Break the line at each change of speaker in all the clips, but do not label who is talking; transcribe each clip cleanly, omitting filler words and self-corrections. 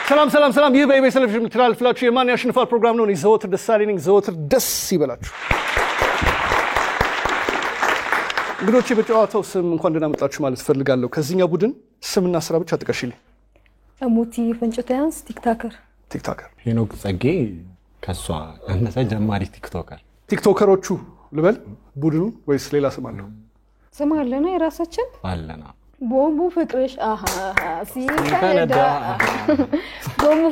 ሰላም ይህ በኢቢኤስ ቴሌቪዥን የሚተላለፍላችሁ የማን ያሸንፋል ፕሮግራም ነው። ዘወትር ደሳለኝ ዘወትር ደስ ይበላችሁ። እንግዶቼ በጨዋታው ስም እንኳን ደህና መጣችሁ ማለት ፈልጋለሁ። ከዚህኛው ቡድን ስምና ስራ ብቻ ጥቀሽልኝ።
አሙቲ ፈንጭታያንስ ቲክቶከር
ሄኖክ ጸጌ ከሷ እነዛ ጀማሪ
ቲክቶከሮቹ ልበል ቡድኑ ወይስ ሌላ ስም አለው?
ስም አለና የራሳችን
አለና
ቦምቡ ፍቅርሽ ሲፈነዳ ቦምቡ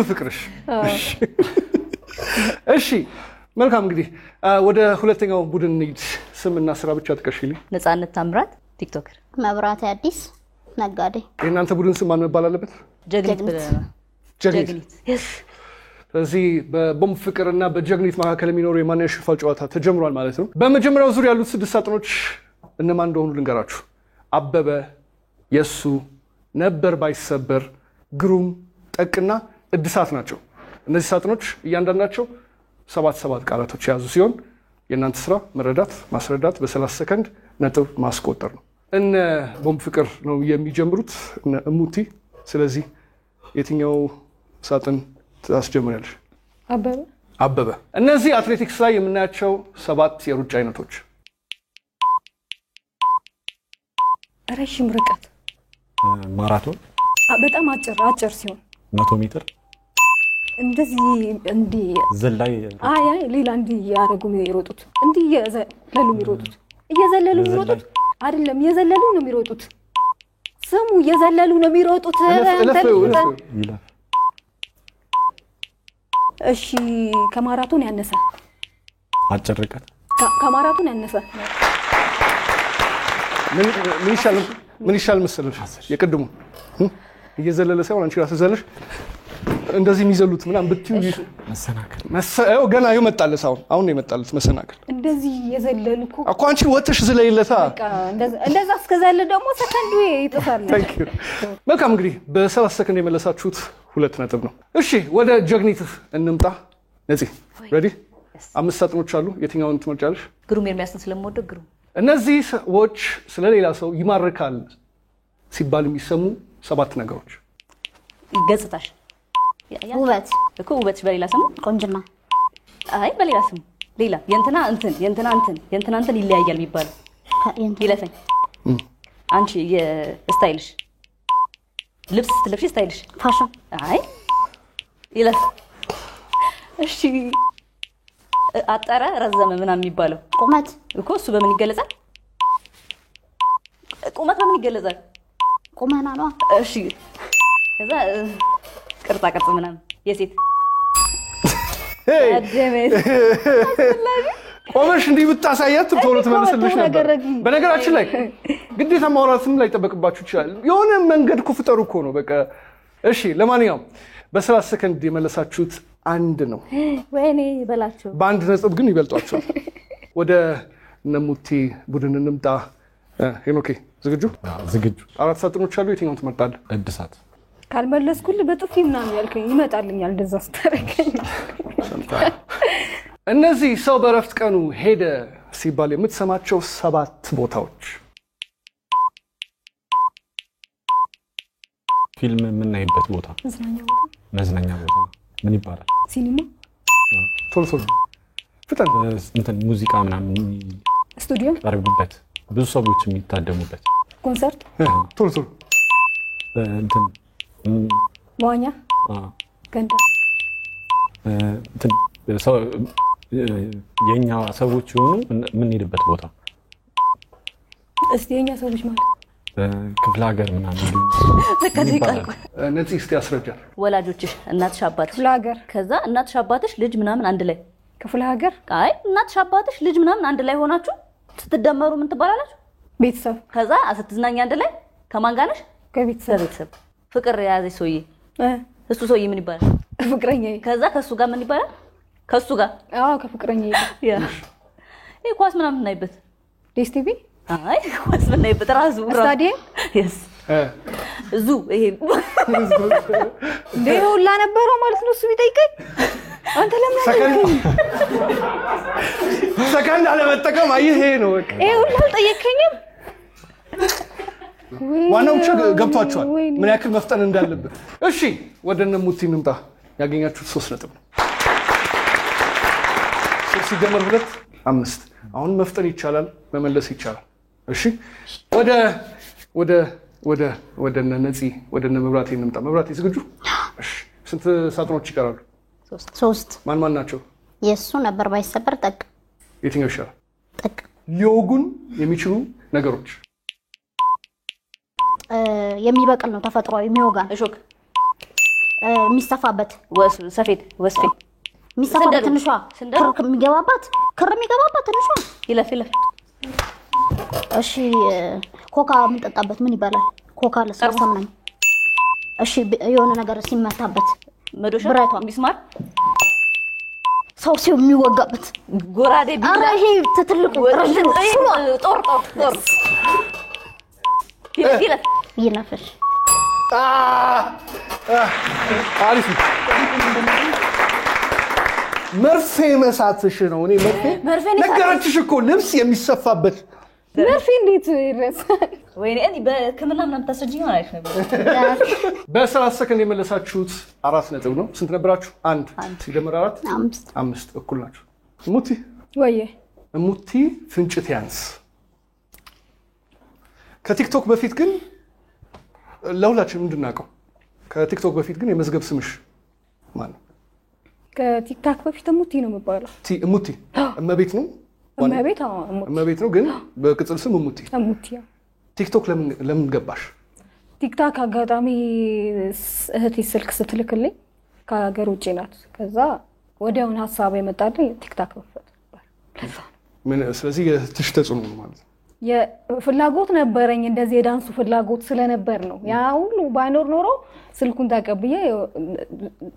ፍቅርሽ እሺ መልካም እንግዲህ ወደ ሁለተኛው ቡድን እንሂድ። ስምና ስራ ብቻ ጥቀሽልኝ።
ነፃነት ታምራት ቲክቶከር፣
መብራት አዲስ ነጋዴ።
የእናንተ ቡድን ስም ማን መባል አለበት? ጀግኒት። ስለዚህ በቦምብ ፍቅርና በጀግኒት መካከል የሚኖረው የማን ያሸንፋል ጨዋታ ተጀምሯል ማለት ነው። በመጀመሪያው ዙር ያሉት 6 ሳጥኖች እነማን እንደሆኑ ልንገራችሁ። አበበ፣ የሱ፣ ነበር ባይሰበር፣ ግሩም፣ ጠቅና እድሳት ናቸው። እነዚህ ሳጥኖች እያንዳንዳቸው 7 ቃላቶች የያዙ ሲሆን የእናንተ ስራ መረዳት፣ ማስረዳት፣ በ30 ሰከንድ ነጥብ ማስቆጠር ነው። እነ ቦምብ ፍቅር ነው የሚጀምሩት እነ እሙቲ። ስለዚህ የትኛው ሳጥን ታስጀምሪያለሽ? አበበ። እነዚህ አትሌቲክስ ላይ የምናያቸው 7 የሩጫ አይነቶች።
ረጅም ርቀት፣
ማራቶን፣
በጣም አጭር ሲሆን
100 ሜትር፣
እንደዚህ እንዲ
ዘላይ
አይ ሌላ እንዲ ያረጉ የሚሮጡት እንዲ እየዘለሉ የሚሮጡት አይደለም፣ እየዘለሉ ነው የሚሮጡት። ስሙ እየዘለሉ ነው የሚሮጡት። እሺ ከማራቶን ያነሰ
አጭር ርቀት፣
ከማራቶን ያነሰ
ምን ይሻል መሰለሽ? የቅድሙ እየዘለለ ሳይሆን አንቺ ራስሽ ዘለሽ እንደዚህ የሚዘሉት ምናምን ብትዩ
መሰናከል
ገና ይመጣልሽ። አሁን ነው የመጣልሽ መሰናከል።
እንደዚህ የዘለሉ እኮ
አንቺ ወጥሽ ዝለይለታ።
እንደዛ እስከዘለ ደግሞ ሰከንዱ ይጥፋል።
መልካም እንግዲህ በ30 ሰከንድ የመለሳችሁት 2 ነጥብ ነው። እሺ ወደ ጀግኒት እንምጣ። ነፂ ሬዲ? 5 ሳጥኖች አሉ። የትኛውን ትመርጫለሽ?
ግሩም ኤርሚያስን ስለምወደው ግሩም።
እነዚህ ሰዎች ስለሌላ ሰው ይማርካል ሲባል የሚሰሙ 7 ነገሮች።
ገጽታሽ፣
ውበት
እኮ ውበትሽ በሌላ ስሙ
ቆንጅና።
አይ በሌላ ስሙ ሌላ የእንትና እንትን ይለያያል የሚባለው ይለፈኝ። አንቺ የስታይልሽ ልብስ ስትለብሺ ስታይልሽ
ፋሽን።
አይ ይለፍ። እሺ አጠረ ረዘመ ምናምን የሚባለው
ቁመት
እኮ እሱ በምን ይገለጻል? ቁመት በምን ይገለጻል?
ቁመና ነው።
እሺ ከዛ ቅርጻ ምናምን የሴት
ቆመሽ እንዲህ ብታሳያት ቶሎ ትመልስልሽ ነበር። በነገራችን ላይ ግዴታ ማውራትም ላይ ተጠበቅባችሁ ይችላል። የሆነ መንገድ ፍጠሩ እኮ ነው በቃ። እሺ ለማንኛውም በ30 ሰከንድ የመለሳችሁት 1 ነው።
ወይኔ በላችሁ።
በ1 ነጥብ ግን ይበልጧቸዋል። ወደ ነሙቲ ቡድን እንምጣ። ሄኖኬ ዝግጁ? 4 ሳጥኖች አሉ። የትኛውን ትመርጣለህ?
እድሳት።
ካልመለስኩልህ በጥፊ ምናምን ያልከኝ ይመጣልኛል። እንደዛ አስተረከኝ።
እነዚህ ሰው በረፍት ቀኑ ሄደ ሲባል የምትሰማቸው 7 ቦታዎች።
ፊልም የምናይበት ቦታ፣ መዝናኛ ቦታ ምን ይባላል?
ሲኒማ።
ቶሎ ፍጠን።
እንትን ሙዚቃ ምናምን
ስቱዲዮ
ያደርጉበት፣ ብዙ ሰዎች የሚታደሙበት
ኮንሰርት።
ቶሎ
እንትን
መዋኛ ገንዳ።
እንትን የኛ ሰዎች የሆኑ የምንሄድበት ቦታ።
እስቲ የኛ ሰዎች ማለት
ክፍለ ሀገር ምናምን
ነፂ እስቲ ያስረጃል።
ወላጆችሽ እናትሽ አባትሽ
ክፍለ ሀገር፣
ከዛ እናትሽ አባትሽ ልጅ ምናምን አንድ ላይ
ክፍለ ሀገር።
አይ እናትሽ አባትሽ ልጅ ምናምን አንድ ላይ ሆናችሁ ስትደመሩ ምን ትባላላችሁ?
ቤተሰብ።
ከዛ ስትዝናኛ አንድ ላይ ከማን ጋር ነሽ?
ከቤተሰብ።
ፍቅር የያዘሽ ሰውዬ እሱ ሰውዬ ምን ይባላል?
ፍቅረኛዬ።
ከዛ ከሱ ጋር ምን ይባላል? ከሱ ጋር
ከፍቅረኛዬ።
ይሄ ኳስ ምናምን እናይበት
ዲስቲቪ።
አይ ኳስ ምናይበት ራሱ
ስታዲየም።
እዙ ይሄ
ሁላ ነበረው ማለት ነው። እሱ ቢጠይቀኝ አንተ ለምን
ሰከንድ አለመጠቀም ይሄ ነው በቃ።
ሁላ አልጠየከኝም።
ዋናው ገብቷቸዋል ምን ያክል መፍጠን እንዳለብን። እሺ ወደ እነ ሙቲ እንምጣ። ያገኛችሁት 3 ነጥብ ነው። 3 ሲደመር 2 5። አሁን መፍጠን ይቻላል፣ መመለስ ይቻላል። እሺ ወደ እነ ነፂ ወደ እነ መብራቴ እንምጣ። መብራቴ ዝግጁ? እሺ ስንት ሳጥኖች ይቀራሉ?
3
ማን ናቸው?
የሱ ነበር ባይሰበር ጠቅ።
የትኛው ይሻላል?
ጠቅ
ሊወጉን የሚችሉ ነገሮች
የሚበቅል ነው ተፈጥሯዊ የሚወጋ
እሾክ
የሚሰፋበት
ሰፌድ ወስፌ
የሚሰፋበት ትንሿ ክር የሚገባባት ትንሿ
ይለፍ
እሺ ኮካ የምንጠጣበት ምን ይባላል? ኮካ ለስላሳ ምናምን። እሺ የሆነ ነገር ሲመታበት
መዶሻ
ብረቷ
ሚስማር
ሰው ሲው የሚወጋበት
ጎራዴ
ቢላ ይሄ ትልቁ
ጦር
ይነፍሽ
አሪፍ መርፌ መሳትሽ ነው። እኔ መርፌ ነገረችሽ እኮ ልብስ የሚሰፋበት
መርፌ እንዴት ይረሳል?
ወይኔ እኔ በሕክምና ምናምን ታስረጅኝ ማለት ነው።
በ30 ሰከንድ የመለሳችሁት 4 ነጥብ ነው። ስንት ነበራችሁ? 1 ሲደመር 4 5 እኩል ናቸው። ሙቲ
ወይዬ
ሙቲ ፍንጭት ያንስ ከቲክቶክ በፊት ግን ለሁላችንም እንድናውቀው ከቲክቶክ በፊት ግን የመዝገብ ስምሽ ማን ነው?
ከቲክታክ በፊት ሙቲ ነው የሚባለው።
ሙቲ እመቤት ነው? እመቤት ነው ግን በቅጽል ስም ሙቲ። ቲክቶክ ለምን ገባሽ?
ቲክታክ አጋጣሚ እህቴ ስልክ ስትልክልኝ ከሀገር ውጭ ናት። ከዛ ወዲያውን ሀሳብ የመጣልኝ ቲክታክ መክፈት ነበር።
ስለዚህ የትሽ ተጽዕኖ ነው ማለት ነው።
የፍላጎት ነበረኝ እንደዚህ የዳንሱ ፍላጎት ስለነበር ነው። ያ ሁሉ ባይኖር ኖሮ ስልኩን ተቀብዬ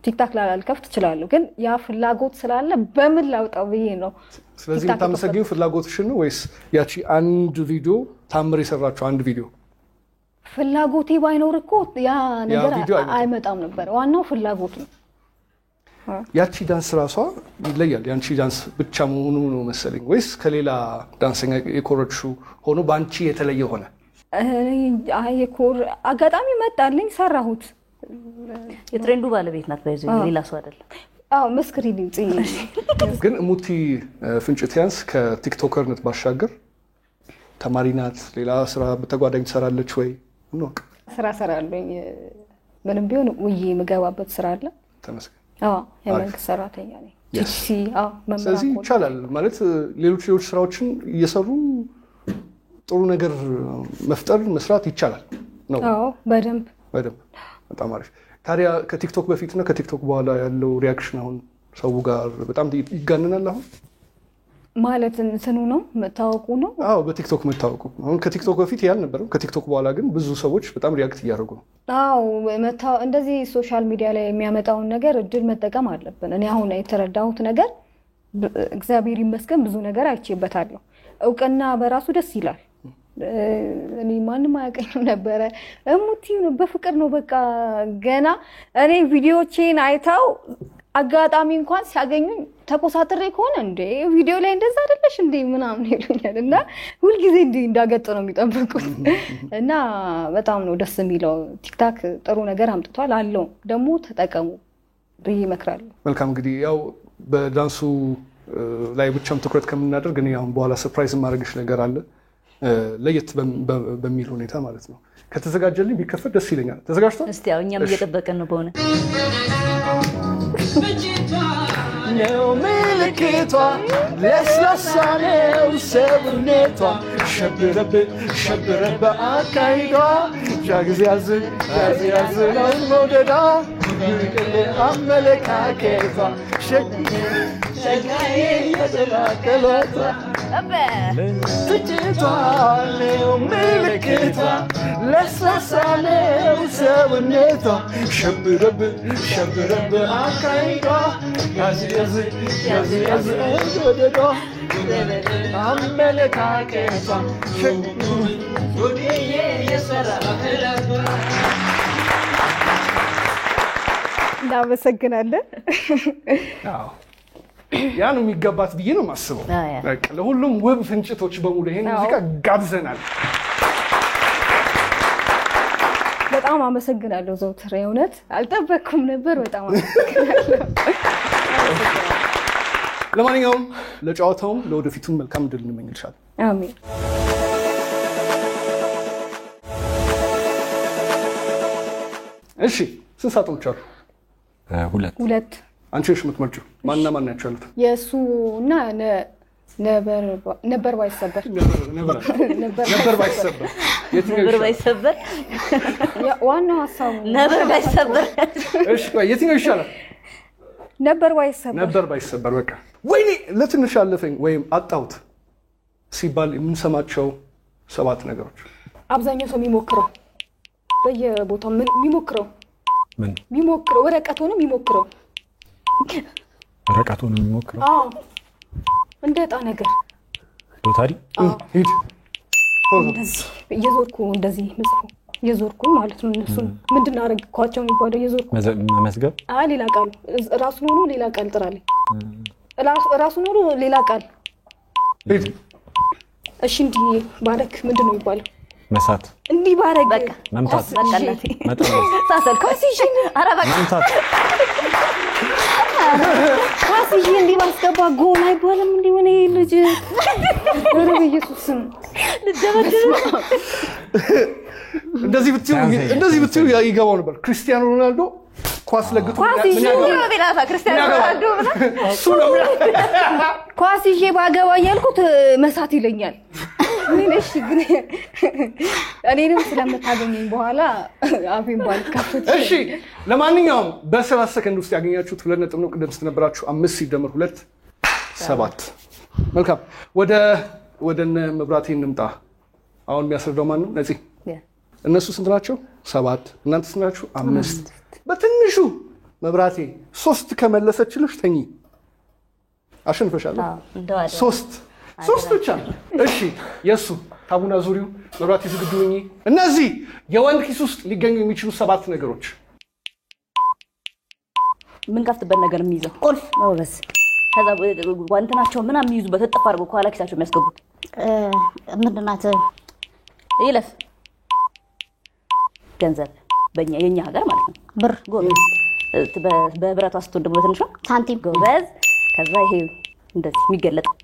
ቲክታክ ላልከፍት እችላለሁ። ግን ያ ፍላጎት ስላለ በምን ላውጣው ብዬ ነው።
ስለዚህ የምታመሰግኙ ፍላጎትሽን ነው ወይስ ያቺ አንድ ቪዲዮ ታምር የሰራችው አንድ ቪዲዮ?
ፍላጎቴ ባይኖር እኮ ያ ነገር አይመጣም ነበር። ዋናው ፍላጎት ነው።
ያቺ ዳንስ ራሷ ይለያል። ያንቺ ዳንስ ብቻ መሆኑ ነው መሰለኝ ወይስ ከሌላ ዳንሰኛ የኮረጅሽው ሆኖ ባንቺ የተለየ ሆነ?
አጋጣሚ መጣልኝ ሰራሁት።
የትሬንዱ ባለቤት ናት ባይዘው ሌላ ሰው አይደለም።
መስክሪልኝ ጽዬ።
ግን ሙቲ ፍንጭት ያንስ ከቲክቶከርነት ባሻገር ተማሪ ናት። ሌላ ስራ በተጓዳኝ ትሰራለች ወይ?
ስራ ሰራለኝ። ምንም ቢሆን ውዬ የምገባበት ስራ አለ።
ተመስገን።
የመንግስት ሰራተኛ ነኝ።
ስለዚህ ይቻላል ማለት ሌሎች ስራዎችን እየሰሩ ጥሩ ነገር መፍጠር መስራት ይቻላል ነው።
በደንብ
በጣም አሪፍ። ታዲያ ከቲክቶክ በፊት እና ከቲክቶክ በኋላ ያለው ሪያክሽን አሁን ሰው ጋር በጣም ይጋነናል። አሁን
ማለት እንትኑ ነው መታወቁ ነው።
በቲክቶክ መታወቁ አሁን ከቲክቶክ በፊት ያልነበረም ከቲክቶክ በኋላ ግን ብዙ ሰዎች በጣም ሪያክት እያደረጉ ነው።
እንደዚህ ሶሻል ሚዲያ ላይ የሚያመጣውን ነገር እድል መጠቀም አለብን። እኔ አሁን የተረዳሁት ነገር እግዚአብሔር ይመስገን ብዙ ነገር አይቼበታለሁ። እውቅና በራሱ ደስ ይላል። እኔ ማንም አያውቀኝም ነበረ። ሙቲ ነው በፍቅር ነው በቃ ገና እኔ ቪዲዮቼን አይተው አጋጣሚ እንኳን ሲያገኙኝ ተቆሳጥሬ ከሆነ እንዴ ቪዲዮ ላይ እንደዛ አይደለሽ እንዴ ምናምን ይሉኛል። እና ሁልጊዜ እንዲህ እንዳገጥ ነው የሚጠብቁት። እና በጣም ነው ደስ የሚለው። ቲክታክ ጥሩ ነገር አምጥቷል አለው ደግሞ ተጠቀሙ ብዬ እመክራለሁ።
መልካም እንግዲህ ያው በዳንሱ ላይ ብቻም ትኩረት ከምናደርግ እኔ አሁን በኋላ ሰርፕራይዝ ማድረግሽ ነገር አለ ለየት በሚል ሁኔታ ማለት ነው። ከተዘጋጀልኝ ቢከፈት ደስ ይለኛል። ተዘጋጅቷል?
እስቲ ያው እኛም እየጠበቀን ነው። በሆነ
ነው ምልክቷ ለስላሳ ነው ሰውነቷ ሸብረብ አካሂዷ ሻግዝ ያዝ ነው መውደዷ አመለካከቷ ሸጋዬ የተላከሏቷ ፍጭቷ ነው ምልክቷ ለስላሳ ነው ሰውነቷ ሸብረብ አካሂዷ ያዝ ወደዷ አመለካከቷ ሸጉዴዬ የሰራ
እናመሰግናለን።
ያ ነው የሚገባት ብዬ ነው የማስበው። ለሁሉም ውብ ፍንጭቶች በሙሉ ይሄን ሙዚቃ ጋብዘናል።
በጣም አመሰግናለሁ ዘውትር የእውነት አልጠበቅኩም ነበር በጣም አመሰግናለሁ
ለማንኛውም ለጨዋታውም ለወደፊቱም መልካም ድል እንመኝልሻለን
አሜን
እሺ ስንት ሳጥኖች አሉ
ሁለት
አንቺ እሺ የምትመርጪው ማንና ማን ናቸው ያሉት
የእሱና ነበር ባይሰበር
ነበር ባይሰበር
ነበር ባይሰበር
ዋናው ሀሳቡ
ነበር ባይሰበር
እሺ የትኛው ይሻላል
ነበር ባይሰበር
በቃ ወይኔ ለትንሽ አለፈኝ ወይም አጣሁት ሲባል የምንሰማቸው 7 ነገሮች
አብዛኛው ሰው የሚሞክረው በየቦታው
ምን
የሚሞክረው ወረቀት ሆኖ የሚሞክረው
ወረቀት ሆኖ የሚሞክረው
እንደ ዕጣ ነገር
ሎተሪ
ሂድ
እንደዚህ እየዞርኩ እንደዚህ ምጽፉ እየዞርኩ ማለት ነው እነሱ ምንድነው አረግኳቸው የሚባለው እየዞርኩ
መዝገብ
ሌላ ቃል ራሱን ሆኖ ሌላ ቃል ጥራለኝ ራሱን ሆኖ ሌላ ቃል
ሂድ
እሺ እንዲህ ባረክ ምንድነው የሚባለው
መሳት
እንዲህ ባረክ
በቃ
መምታት
በቃላቴ
መጠበቅ
ታሰልካሲሽ ኧረ በቃ
መምታት
ካስዬ እንዲህ ባስገባ ጎል አይባልም እንዲህ ሆነ ልጅ ወረ ኢየሱስም
እንደዚህ ብትዩ ይገባው ነበር ክርስቲያኖ ሮናልዶ ኳስ ለግቶ
ኳስ ይዤ ባገባ እያልኩት መሳት ይለኛል እሺ ግን እኔንም ስለምታገኘኝ በኋላ አፌን ባልከፍት
እሺ ለማንኛውም በ7 ሰከንድ ውስጥ ያገኛችሁት 2 ነጥብ ነው ቅድም ስትነበራችሁ 5 ሲደመር 2 7 መልካም ወደ መብራቴ እንምጣ አሁን የሚያስረዳው ማን ነው ነፂ እነሱ ስንት ናቸው 7 እናንተ ስንት ናችሁ 5 በትንሹ መብራቴ 3 ከመለሰችልሽ ተኚ አሸንፈሻለሁ 3 ብቻ እሺ የሱ ታቡና ዙሪው መብራቴ ዝግጁ ነኝ እነዚህ የወንድ ኪስ ውስጥ ሊገኙ የሚችሉ 7 ነገሮች
ምን ከፍትበት ነገር የሚይዘው ቁልፍ ነው በስ ከዛ ዋንተናቸው ምናምን የሚይዙበት ተጠፋ አድርገው ከኋላ ኪሳቸው የሚያስገቡት
ምንድናት
ይለፍ ገንዘብ የኛ ሀገር ማለት ነው
ብር
ጎበዝ በብረቷ ስትወድ ደግሞ በትንሿ
ሳንቲም
ጎበዝ ከዛ ይሄ እንደዚህ የሚገለጠው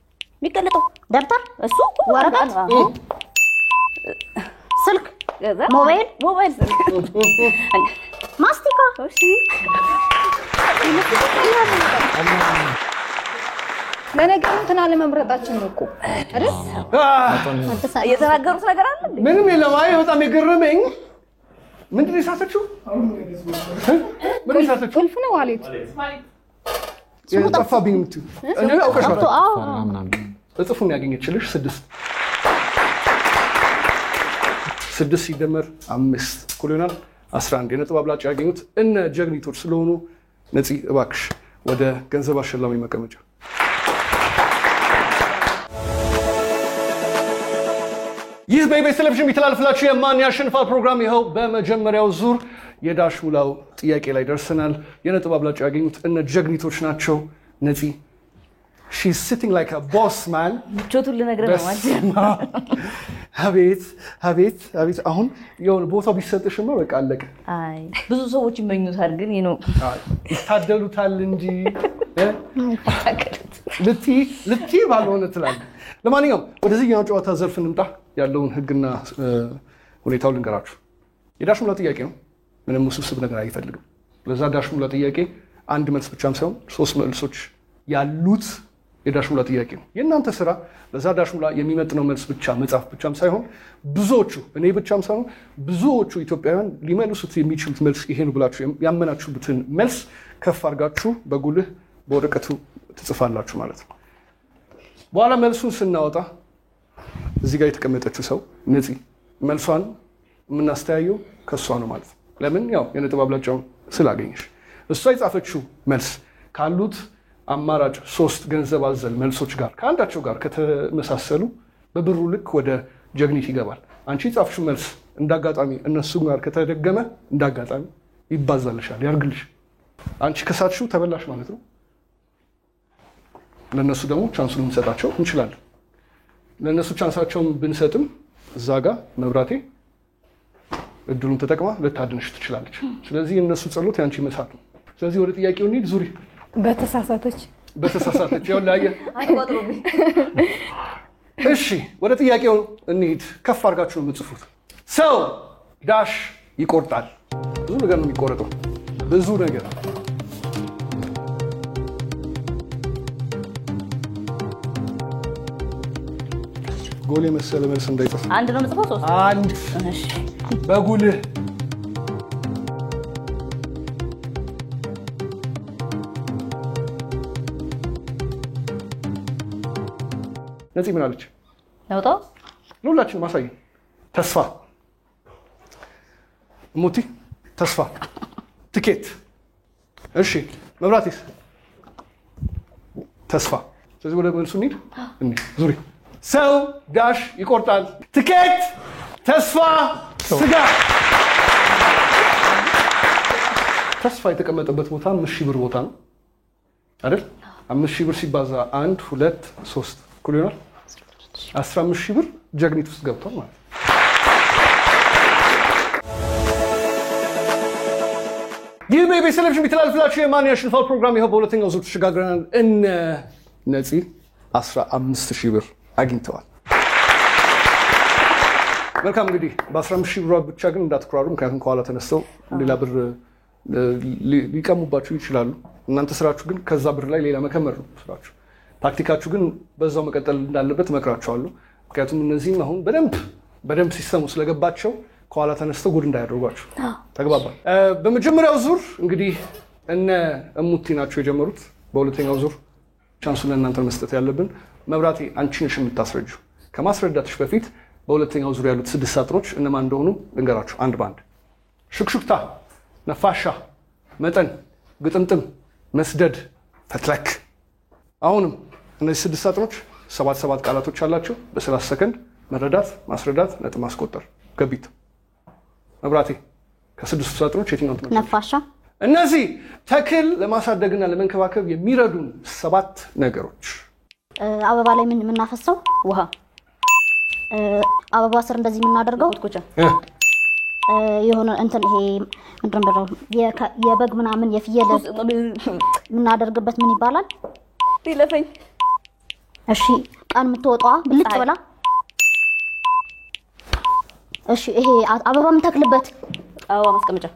ደብተር
እሱ
ወረቀት ስልክ
ከዛ
ሞባይል
ስልክ
ማስቲካ
እሺ
ለነገሩ እንትና ለመምረጣችን ነው እኮ አይደል
የተናገሩት ነገር አለ
ምንም የለም አይ በጣም የገረመኝ ምንድነው የሳተችው
ቁልፍ ነው ዋሌት
የጠፋብኝ ምት እንደው አውቀሻል
ምናምን
እጥፉን ያገኘችልሽ 6 ሲደመር 5 እኩል ይሆናል 11 የነጥብ አብላጫ ያገኙት እነ ጀግኒቶች ስለሆኑ ነፂ እባክሽ ወደ ገንዘብ አሸላሚ መቀመጫ ይህ በኢቢኤስ ቴሌቪዥን የሚተላለፍላችሁ የማን ያሸንፋል ፕሮግራም ይኸው በመጀመሪያው ዙር የዳሽ ሙላው ጥያቄ ላይ ደርሰናል የነጥብ አብላጫ ያገኙት እነ ጀግኒቶች ናቸው ነፂ she's sitting like a boss man
ቾቱን ልነግርህ ነው
አቤት አሁን የሆነ ቦታው ቢሰጥሽማ በቃ አለቀ
አይ ብዙ ሰዎች ይመኙታል ግን
ይታደሉታል እንጂ ልቲ ባልሆነ ትላለህ ለማንኛውም ወደዚህኛው ጨዋታ ዘርፍ እንምጣ ያለውን ህግና ሁኔታው ልንገራችሁ የዳሽ ሙላ ጥያቄ ነው ምንም ውስብስብ ነገር አይፈልግም ለዛ ዳሽ ሙላ ጥያቄ አንድ መልስ ብቻም ሳይሆን 3 መልሶች ያሉት የዳሽ ሙላ ጥያቄ ነው የእናንተ ስራ ለዛ ዳሽ ሙላ የሚመጥነው መልስ ብቻ መጻፍ ብቻም ሳይሆን ብዙዎቹ እኔ ብቻም ሳይሆን ብዙዎቹ ኢትዮጵያውያን ሊመልሱት የሚችሉት መልስ ይሄ ነው ብላችሁ ያመናችሁበትን መልስ ከፍ አድርጋችሁ በጉልህ በወረቀቱ ትጽፋላችሁ ማለት ነው በኋላ መልሱን ስናወጣ እዚህ ጋር የተቀመጠችው ሰው ነፂ መልሷን የምናስተያየው ከሷ ነው ማለት ነው ለምን ያው የነጥብ አብላጫውን ስላገኘሽ እሷ የጻፈችው መልስ ካሉት አማራጭ 3 ገንዘብ አዘል መልሶች ጋር ከአንዳቸው ጋር ከተመሳሰሉ በብሩ ልክ ወደ ጀግኒት ይገባል አንቺ የጻፍሽው መልስ እንዳጋጣሚ እነሱ ጋር ከተደገመ እንዳጋጣሚ ይባዛልሻል ያርግልሽ አንቺ ከሳትሽው ተበላሽ ማለት ነው ለነሱ ደግሞ ቻንሱን እንሰጣቸው እንችላለን ለነሱ ቻንሳቸውን ብንሰጥም እዛ ጋር መብራቴ እድሉን ተጠቅማ ልታድንሽ ትችላለች። ስለዚህ የእነሱ ጸሎት ያንቺ መሳት ነው። ስለዚህ ወደ ጥያቄው እንሂድ። ዙሪ
በተሳሳተች
ያው ላየ እሺ፣ ወደ ጥያቄው እንሂድ። ከፍ አድርጋችሁ ነው የምትጽፉት። ሰው ዳሽ ይቆርጣል። ብዙ ነገር ነው የሚቆረጠው፣ ብዙ ነገር። ጎል የመሰለ መልስ እንዳይጠፋ
አንድ ነው የምጽፈው። ሶስት
አንድ
እሺ
በጉልህ ነፂ ምን አለች?
ለውጣው
ለሁላችን ማሳይ። ተስፋ ሙቲ ተስፋ ትኬት። እሺ መብራቴስ? ተስፋ። ስለዚህ ወደ መልሱ እንሂድ። ዙሪ። ሰው ዳሽ ይቆርጣል። ትኬት፣ ተስፋ፣ ስጋ። ተስፋ የተቀመጠበት ቦታ 5,000 ብር ቦታ ነው አይደል? 5,000 ብር ሲባዛ 1 2 3 እኩል ይሆናል 15,000 ብር ጀግኒት ውስጥ ገብቷል ማለት ነው። ይህ በኢቢኤስ ቴሌቪዥን የሚተላለፍላችሁ የማን ያሸንፋል ፕሮግራም ይኸው በሁለተኛው ዙር ተሸጋግረናል። እነ ነፂ 15,000 ብር አግኝተዋል። መልካም እንግዲህ በ15,000 ብር ብቻ ግን እንዳትኩራሩ፣ ምክንያቱም ከኋላ ተነስተው ሌላ ብር ሊቀሙባችሁ ይችላሉ። እናንተ ስራችሁ ግን ከዛ ብር ላይ ሌላ መከመር ነው ስራችሁ። ታክቲካችሁ ግን በዛው መቀጠል እንዳለበት እመክራችኋለሁ። ምክንያቱም እነዚህም አሁን በደንብ ሲስተሙ ስለገባቸው ከኋላ ተነስተው ጉድ እንዳያደርጓችሁ። ተግባባል። በመጀመሪያው ዙር እንግዲህ እነ እሙቲ ናቸው የጀመሩት። በሁለተኛው ዙር ቻንሱን ለእናንተ መስጠት ያለብን። መብራቴ አንቺ ነሽ የምታስረጂው። ከማስረዳትሽ በፊት በሁለተኛው ዙር ያሉት 6 ሳጥኖች እነማን እንደሆኑ ልንገራችሁ አንድ ባንድ። ሹክሹክታ፣ ነፋሻ፣ መጠን፣ ግጥምጥም፣ መስደድ፣ ፈትለክ። አሁንም እነዚህ 6 ሳጥኖች 7 ቃላቶች አላቸው። በ30 ሰከንድ መረዳት፣ ማስረዳት፣ ነጥብ ማስቆጠር። ገቢት መብራቴ ከ6 ሳጥኖች የትኛውን ትመርጫለሽ?
ነፋሻ።
እነዚህ ተክል ለማሳደግና ለመንከባከብ የሚረዱን 7 ነገሮች።
አበባ ላይ ምን የምናፈሰው
ውሃ፣
አበባ ስር እንደዚህ የምናደርገው
ኮትኮቻ፣
የሆነ እንትን ይሄ ምንድን ነው የበግ ምናምን የፍየል የምናደርግበት ምን ይባላል?
ይለፈኝ።
እሺ ቀን የምትወጣዋ ብልጭ ብላ። እሺ ይሄ አበባ የምንተክልበት
አበባ ማስቀመጫ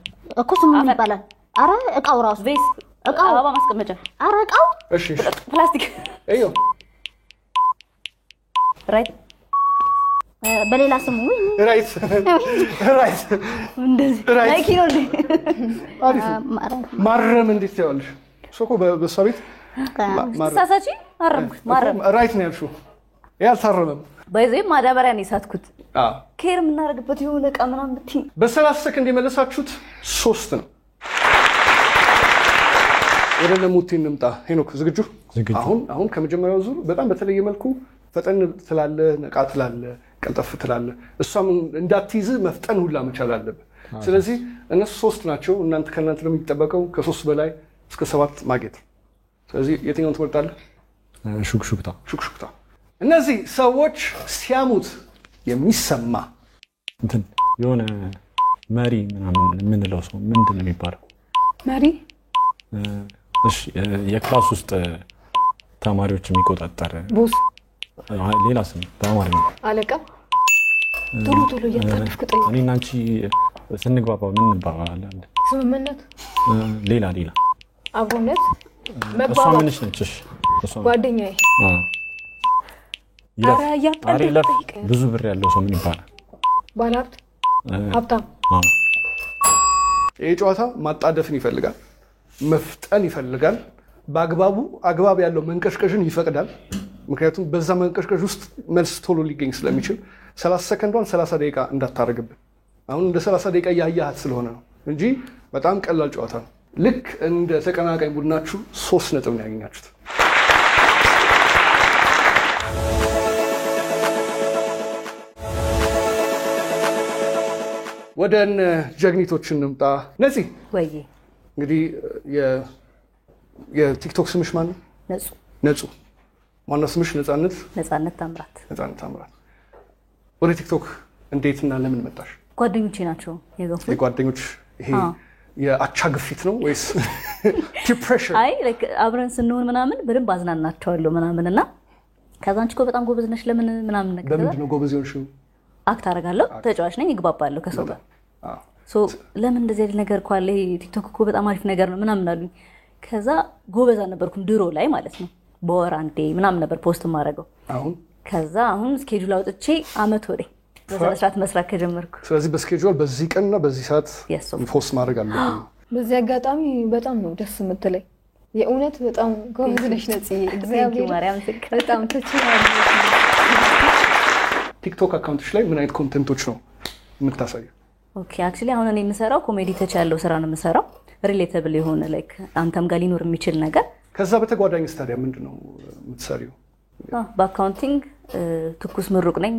እኮ ስሙ ምን ይባላል? አረ እቃው ራሱ
ቬስ፣
እቃው
አበባ ማስቀመጫ።
አረ እቃው
እሺ
ፕላስቲክ።
እዮ
ራይት፣
በሌላ ስሙ
ራይት
እንደዚህ
ራይት።
ላይክ ነው እንዴ?
አሪፍ ነው። ማረም እንዴት ትይዋለሽ? ሶኮ በሷ ቤት
ሳሳቺ አረምኩት። ማረም
ራይት ነው ያልሽው። ያልታረመም
በዚህ ማዳበሪያ ነው የሳትኩት።
አዎ
ኬር የምናደርግበት የሆነ እቃ ምናምን ብትይ
በ30 ሰከንድ የመለሳችሁት 3 ነው። ወደ ነሙቲ እንምጣ። ሄኖክ ዝግጁ? አሁን ከመጀመሪያው ዙር በጣም በተለየ መልኩ ፈጠን ትላለ፣ ነቃ ትላለ፣ ቀልጠፍ ትላለ። እሷም እንዳትይዝ መፍጠን ሁላ መቻል አለብህ። ስለዚህ እነሱ 3 ናቸው። ከእናንተ ደግሞ የሚጠበቀው ከ3 በላይ እስከ 7 ማግኘት። ስለዚህ የትኛውን ትመርጣለህ? ሹክሹክታ። እነዚህ ሰዎች ሲያሙት የሚሰማ
እንትን የሆነ መሪ ምናምን የምንለው ሰው ምንድን ነው የሚባለው?
መሪ።
እሺ የክላስ ውስጥ ተማሪዎች የሚቆጣጠር
ቦስ፣
ሌላ ስም በአማርኛ
አለቃ። ቶሎ እያጣደፍክ ጠይቅ።
እኔና አንቺ ስንግባባ ምን እንባባላለን?
ስምምነት፣
ሌላ
አብሮነት፣
እሷ
መግባባት።
ምንሽ ነች? እሷ
ጓደኛዬ። ኧረ እያጣደፍክ ጠይቅ።
ብዙ ብር ያለው ሰው ምን ይባላል?
ባለሀብት፣ ሀብታም።
ይህ ጨዋታ ማጣደፍን ይፈልጋል፣ መፍጠን ይፈልጋል። በአግባቡ አግባብ ያለው መንቀሽቀሽን ይፈቅዳል። ምክንያቱም በዛ መንቀሽቀሽ ውስጥ መልስ ቶሎ ሊገኝ ስለሚችል 30 ሰከንዷን 30 ደቂቃ እንዳታረግብን። አሁን እንደ 30 ደቂቃ እያያሃት ስለሆነ ነው እንጂ በጣም ቀላል ጨዋታ ነው። ልክ እንደ ተቀናቃኝ ቡድናችሁ 3 ነጥብ ነው ያገኛችሁት። ወደ ጀግኒቶች እንምጣ። ነፂ
ወይ
እንግዲህ የቲክቶክ ስምሽ ማን ነው? ነጹ። ማነው ስምሽ?
ነፃነት ታምራት።
ነፃነት ታምራት። ወደ ቲክቶክ እንዴትና ለምን መጣሽ?
ጓደኞቼ ናቸው የገፉት።
የጓደኞች ይሄ የአቻ ግፊት ነው ወይስ ዲፕሬሽን?
አይ ላይክ አብረን ስንሆን ምናምን በደንብ አዝናናቸዋለሁ ምናምንና ከዛ አንቺ እኮ በጣም ጎበዝ ነሽ ለምን ምናምን ነገር
በምንድን ነው ጎበዝ የሆንሽው?
አክት አደርጋለሁ፣ ተጫዋች ነኝ፣ እግባባለሁ ከሰው ጋር። ሶ ለምን እንደዚህ አይነት ነገር እኮ አለ፣ ቲክቶክ እኮ በጣም አሪፍ ነገር ነው ምናምን አሉኝ። ከዛ ጎበዝ አልነበርኩም ድሮ ላይ ማለት ነው። በወር አንዴ ምናምን ነበር ፖስት ማድረገው። ከዛ አሁን ስኬጁል አውጥቼ አመት ወሬ በሰዓት መስራት ከጀመርኩ።
ስለዚህ በስኬጁል በዚህ ቀንና በዚህ ሰዓት ፖስት ማድረግ አለብኝ።
በዚህ አጋጣሚ በጣም ነው ደስ የምትለኝ የእውነት በጣም ጎበዝ ነሽ ነጽዬ። እግዚአብሔር ማርያም በጣም ተችላለሽ።
ቲክቶክ አካውንትሽ ላይ ምን አይነት ኮንቴንቶች ነው የምታሳየው?
ኦኬ አክቹሊ አሁን እኔ የምሰራው ኮሜዲ ተች ያለው ስራ ነው የምሰራው። ሪሌተብል የሆነ ላይክ አንተም ጋር ሊኖር የሚችል ነገር።
ከዛ በተጓዳኝ ታዲያ ምንድነው የምትሰሪው?
በአካውንቲንግ ትኩስ ምሩቅ ነኝ።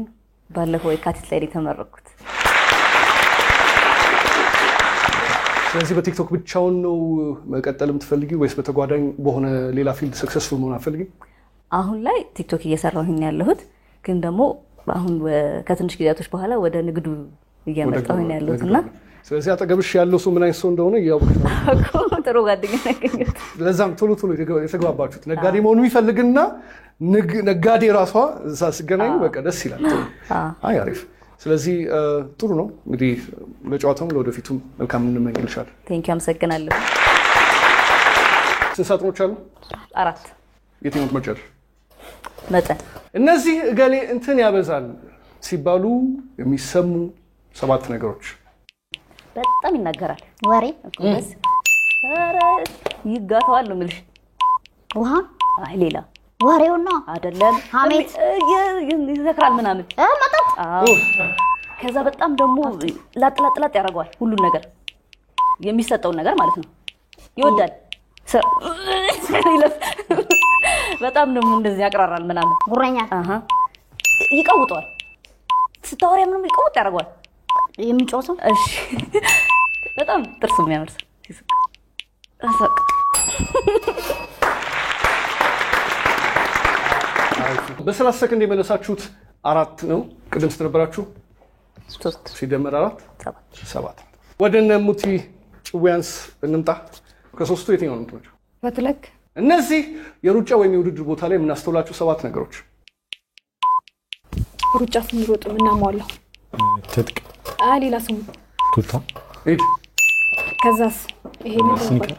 ባለፈው የካቲት ላይ የተመረኩት።
ስለዚህ በቲክቶክ ብቻውን ነው መቀጠል የምትፈልጊው ወይስ በተጓዳኝ በሆነ ሌላ ፊልድ ሰክሰስፉል መሆን አትፈልጊ?
አሁን ላይ ቲክቶክ እየሰራሁኝ ያለሁት ግን ደግሞ አሁን ከትንሽ ጊዜያቶች በኋላ ወደ ንግዱ እየመጣሁኝ ያለሁትና
ስለዚህ አጠገብሽ ያለው ሰው ምን አይነት ሰው እንደሆነ ያውቁት ነው።
ጥሩ ጓደኛ ነገኘት።
ለዛም ቶሎ የተግባባችሁት ነጋዴ መሆኑ የሚፈልግና ነጋዴ ራሷ እዛ ሲገናኙ በቃ ደስ ይላል። አይ አሪፍ። ስለዚህ ጥሩ ነው እንግዲህ ለጨዋታውም ለወደፊቱም መልካም እንመኝልሻለን።
ቴንኪው አመሰግናለሁ።
ስንት ሳጥኖች አሉ?
4።
የትኛው ትመርጫለሽ?
መጠን
እነዚህ እገሌ እንትን ያበዛል ሲባሉ የሚሰሙ 7 ነገሮች።
በጣም ይናገራል
ወሬ
በስ ይጋታዋል ነው የምልሽ።
ውሃ
አይ ሌላ
ወሬው ነው
አይደለም።
ሀሜት
ይዘክራል ምናምን
መጠጥ።
ከዛ በጣም ደግሞ ላጥላጥላጥ ያደርገዋል ሁሉን ነገር የሚሰጠውን ነገር ማለት ነው። ይወዳል በጣም ደግሞ እንደዚህ ያቀራራል ምናምን።
ጉረኛ
ይቀውጠዋል። ስታወሪያ ምንም ይቀውጥ ያደርገዋል
የሚጮሰው።
እሺ በጣም ጥርስ የሚያምር ሰው
በ30 ሰከንድ የመለሳችሁት 4 ነው። ቅድም ስትነበራችሁ
3
ሲደመር 4
7
ወደ እነ ሙቲ ጭውያንስ እንምጣ። ከሶስቱ የትኛው ነው የምትመጪው?
ፈትለክ
እነዚህ የሩጫ ወይም የውድድር ቦታ ላይ የምናስተውላቸው 7 ነገሮች።
ሩጫ ስንሮጥ ምናሟላው
ትጥቅ፣
ሌላ ስሙ
ቱታ፣
ሂድ።
ከዛስ ይሄ ምንድን ነው?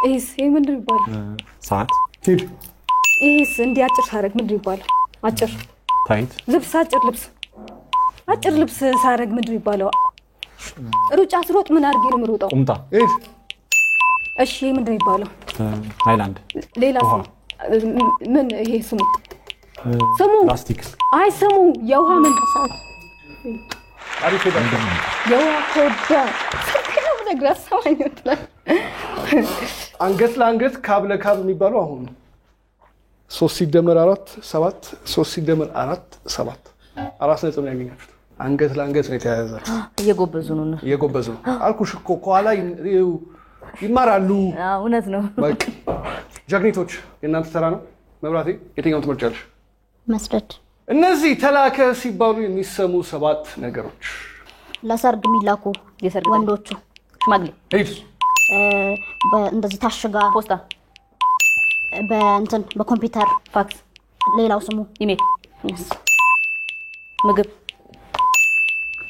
ይሄ ምንድን ይባላል?
ሰዓት፣
ሂድ።
ይሄስ እንዲህ አጭር ሳረግ ምንድን ይባላል? አጭር
ታይት፣
ልብስ፣ አጭር ልብስ ሳረግ ምንድን ይባላል? ሩጫ ስሮጥ ምን አድርጌ ነው የምሮጠው?
ቁምጣ፣
ሂድ።
እሺ ምንድን ይባላል?
ሃይላንድ፣
ሌላ ምን ይሄ ስሙ
ፕላስቲክ፣
አይ ስሙ የውሃ ምን ሰዓት
አሪፍ ሄዳ
የውሃ ኮዳ ሰከረው ነገር ሰማኝ ይላል።
አንገት ለአንገት ካብ ለካብ የሚባለው አሁን 3 ሲደመር 4 7 3 ሲደመር 4 7 4 ነጥብ ነው ያገኛችሁት። አንገት ለአንገት ነው የተያያዛችሁ።
እየጎበዙ ነው
እየጎበዙ ነው አልኩሽ እኮ ከኋላ ይማራሉ።
እውነት ነው።
በቃ ጀግኒቶች የእናንተ ተራ ነው። መብራቴ የትኛውን ትመርጫለሽ?
መስደድ።
እነዚህ ተላከ ሲባሉ የሚሰሙ 7 ነገሮች።
ለሰርግ የሚላኩ ወንዶቹ
ሽማግሌ፣
ሂድ።
እንደዚህ ታሽጋ
ፖስታ፣
በእንትን በኮምፒውተር
ፋክስ፣
ሌላው ስሙ
ኢሜል፣ ምግብ፣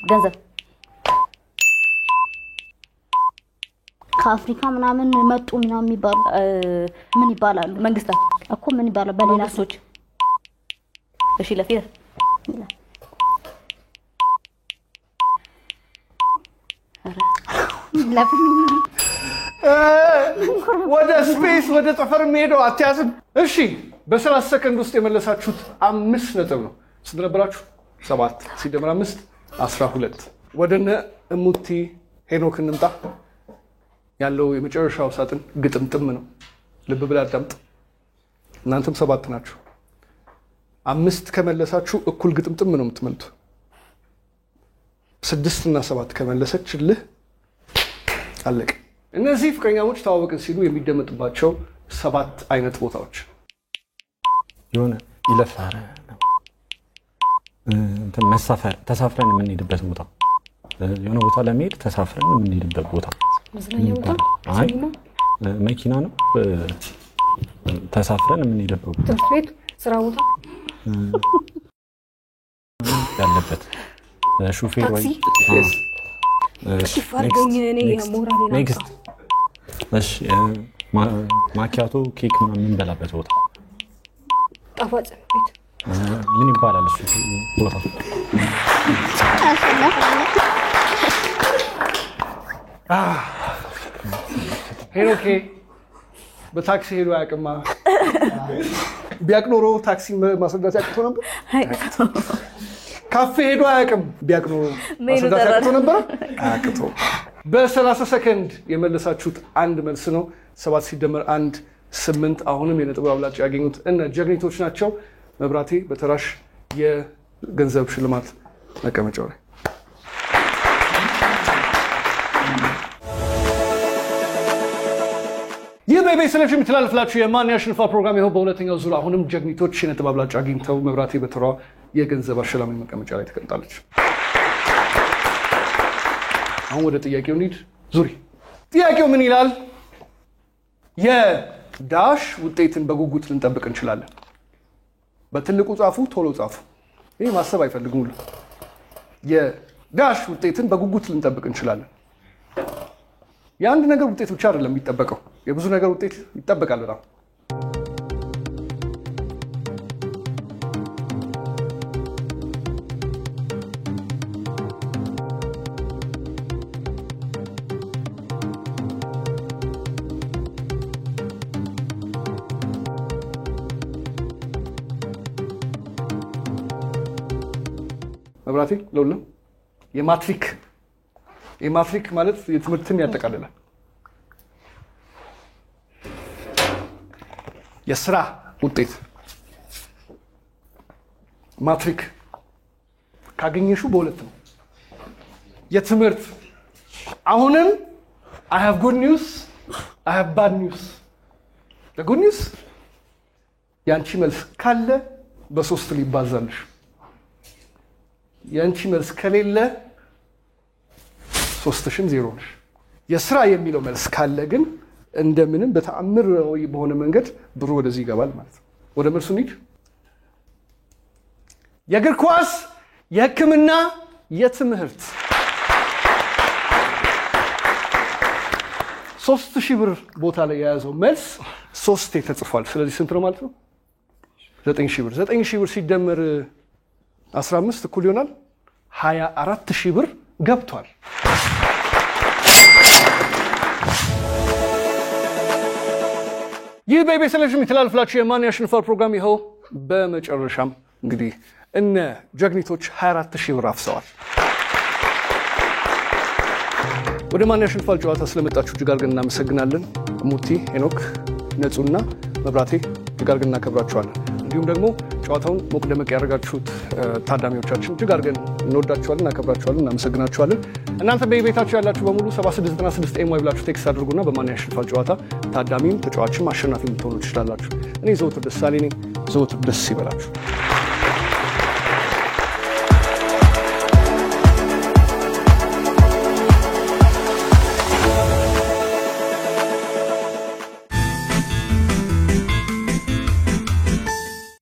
ገንዘብ።
ከአፍሪካ ምናምን መጡ ምናምን የሚባሉ ምን ይባላሉ?
መንግስታት
እኮ ምን ይባላል? በሌላ
ሰዎች። እሺ ለፊት
ወደ ስፔስ ወደ ጠፈር የሚሄደው አትያዝም። እሺ በ30 ሰከንድ ውስጥ የመለሳችሁት 5 ነጥብ ነው። ስንት ነበራችሁ? 7 ሲደመር 5 12። ወደነ እሙቲ ሄኖክ እንምጣ። ያለው የመጨረሻው ሳጥን ግጥምጥም ነው። ልብ ብላ አዳምጥ። እናንተም 7 ናችሁ። 5 ከመለሳችሁ እኩል ግጥምጥም ነው የምትመልቱ። 6 እና 7 ከመለሰችልህ አለቀ። እነዚህ ፍቅረኛሞች ተዋወቅን ሲሉ የሚደመጥባቸው 7 አይነት ቦታዎች።
የሆነ ይለፋል እንትን መሳፈር ተሳፍረን የምንሄድበት ቦታ የሆነ ቦታ ለመሄድ ተሳፍረን የምንሄድበት ቦታ
መዝናኛ ቦታ
አይ መኪና ነው ተሳፍረን የምንሄድበት ቦታ
ትምህርት ቤት ስራ ቦታ
ያለበት ሹፌር ወይ
ፋርገኝ እኔ ሞራሌ ነው
ኔክስት እሺ ማኪያቶ ኬክ ምናምን የምንበላበት ቦታ
ጣፋጭ ቤት
ምን ይባላል እሱ ቦታ
ሄኖኬ በታክሲ ሄዶ አያውቅማ ቢያውቅ ኖሮ ታክሲ ማስረዳት ያቅቶ ነበር ካፌ ሄዶ አያውቅም ቢያውቅ ኖሮ ማስረዳት ያቅቶ ነበር አያቅቶ በ30 ሰከንድ የመለሳችሁት አንድ መልስ ነው 7 ሲደመር 1 8 አሁንም የነጥብ አብላጫ ያገኙት እነ ጀግኒቶች ናቸው መብራቴ በተራሽ የገንዘብ ሽልማት መቀመጫው ላይ ይህ በኢቢኤስ ቴሌቪዥን የሚተላለፍላችሁ የማን ያሸንፋል ፕሮግራም ይኸው በሁለተኛው ዙር አሁንም ጀግኒቶች የነጥብ አብላጫ አግኝተው መብራቴ በተራ የገንዘብ አሸላሚ መቀመጫ ላይ ተቀምጣለች አሁን ወደ ጥያቄው እንሂድ ዙሪ ጥያቄው ምን ይላል የዳሽ ውጤትን በጉጉት ልንጠብቅ እንችላለን በትልቁ ጻፉ ቶሎ ጻፉ ይሄ ማሰብ አይፈልግም ሁሉ የዳሽ ውጤትን በጉጉት ልንጠብቅ እንችላለን የአንድ ነገር ውጤት ብቻ አይደለም የሚጠበቀው የብዙ ነገር ውጤት ይጠበቃል በጣም መብራቴ ለሁሉም የማትሪክ ማለት የትምህርትን ያጠቃልላል የስራ ውጤት ማትሪክ ካገኘሹ በሁለት ነው የትምህርት አሁንም I have good news I have bad news the good news ያንቺ መልስ ካለ በ3 ሊባዛልሽ ያንቺ መልስ ከሌለ 3ሽም 0 ነሽ የስራ የሚለው መልስ ካለ ግን እንደምንም በተአምራዊ በሆነ መንገድ ብሩ ወደዚህ ይገባል ማለት ነው ወደ መልሱ እንሂድ የእግር ኳስ የሕክምና የትምህርት 3000 ብር ቦታ ላይ የያዘው መልስ 3 ተጽፏል ስለዚህ ስንት ነው ማለት ነው 9000 ብር 9000 ብር ሲደመር 15 እኩል ይሆናል 24000 ብር ገብቷል ይህ በኢቢኤስ ቴሌቪዥን የሚተላለፍላችሁ የማን ያሸንፋል ፕሮግራም ይኸው በመጨረሻም እንግዲህ እነ ጀግኒቶች 24000 ብር አፍሰዋል ወደ ማን ያሸንፋል ጨዋታ ስለመጣችሁ እጅግ አድርገን እናመሰግናለን ሙቲ ሄኖክ ነጹና መብራቴ እጅግ አድርገን እናከብራችኋለን እንዲሁም ደግሞ ጨዋታውን ሞቅ ደመቅ ያደርጋችሁት ታዳሚዎቻችን እጅግ አድርገን እንወዳችኋለን እናከብራችኋለን እናመሰግናችኋለን እናንተ በቤታችሁ ያላችሁ በሙሉ 7696 ኤም ብላችሁ ቴክስት አድርጉና በማን ያሸንፋል ጨዋታ ታዳሚም ተጫዋችም አሸናፊ ልትሆኑ ትችላላችሁ እኔ ዘውትር ደሳሌ ነኝ ዘውትር ደስ ይበላችሁ